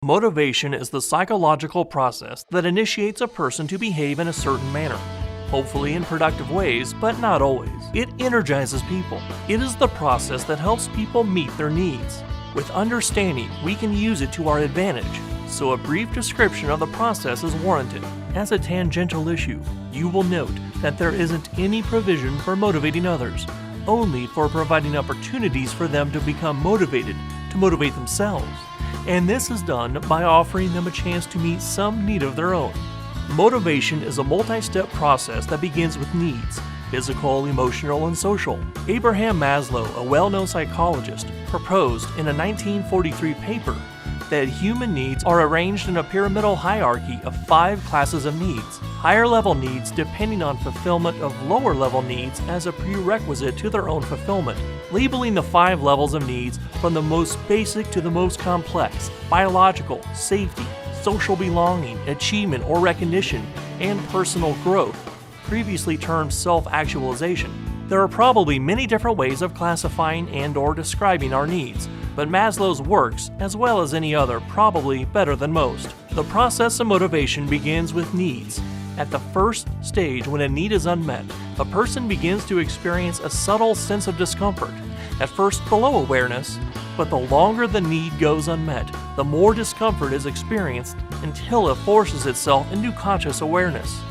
Motivation is the psychological process that initiates a person to behave in a certain manner, hopefully in productive ways, but not always. It energizes people. It is the process that helps people meet their needs. With understanding, we can use it to our advantage, so a brief description of the process is warranted. As a tangential issue, you will note that there isn't any provision for motivating others, only for providing opportunities for them to become motivated, to motivate themselves. And this is done by offering them a chance to meet some need of their own. Motivation is a multi-step process that begins with needs: physical, emotional, and social. Abraham Maslow, a well-known psychologist, proposed in a 1943 paper that human needs are arranged in a pyramidal hierarchy of 5 classes of needs. Higher level needs depending on fulfillment of lower level needs as a prerequisite to their own fulfillment. Labeling the 5 levels of needs from the most basic to the most complex: biological, safety, social belonging, achievement or recognition, and personal growth, previously termed self-actualization. There are probably many different ways of classifying and/or describing our needs, but Maslow's works, as well as any other, probably better than most. The process of motivation begins with needs. At the first stage, when a need is unmet, a person begins to experience a subtle sense of discomfort, at first below awareness, but the longer the need goes unmet, the more discomfort is experienced until it forces itself into conscious awareness.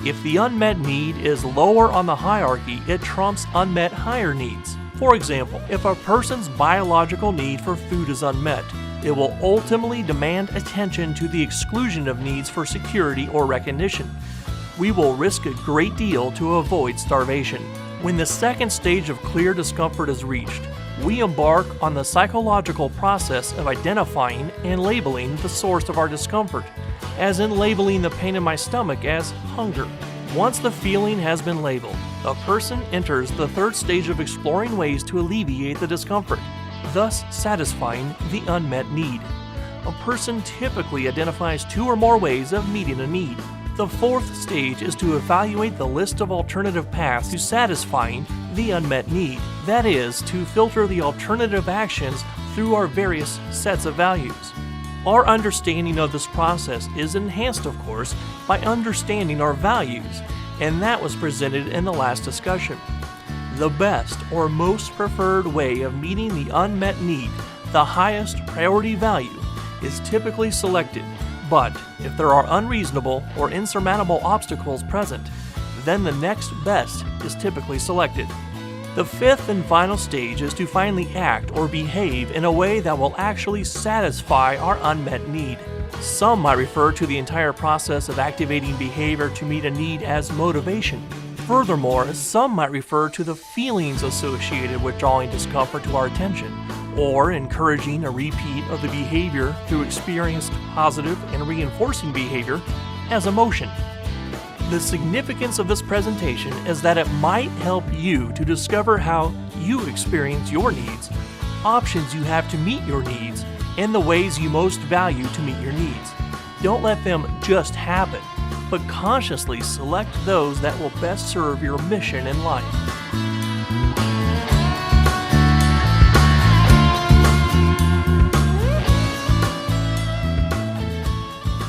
If the unmet need is lower on the hierarchy, it trumps unmet higher needs. For example, if a person's biological need for food is unmet, it will ultimately demand attention to the exclusion of needs for security or recognition. We will risk a great deal to avoid starvation. When the second stage of clear discomfort is reached, we embark on the psychological process of identifying and labeling the source of our discomfort, as in labeling the pain in my stomach as hunger. Once the feeling has been labeled, a person enters the third stage of exploring ways to alleviate the discomfort, thus satisfying the unmet need. A person typically identifies 2 or more ways of meeting a need. The fourth stage is to evaluate the list of alternative paths to satisfying the unmet need. That is, to filter the alternative actions through our various sets of values. Our understanding of this process is enhanced, of course, by understanding our values, and that was presented in the last discussion. The best or most preferred way of meeting the unmet need, the highest priority value, is typically selected, but if there are unreasonable or insurmountable obstacles present, then the next best is typically selected. The fifth and final stage is to finally act or behave in a way that will actually satisfy our unmet need. Some might refer to the entire process of activating behavior to meet a need as motivation. Furthermore, some might refer to the feelings associated with drawing discomfort to our attention, or encouraging a repeat of the behavior through experienced positive and reinforcing behavior as emotion. The significance of this presentation is that it might help you to discover how you experience your needs, options you have to meet your needs, and the ways you most value to meet your needs. Don't let them just happen, but consciously select those that will best serve your mission in life.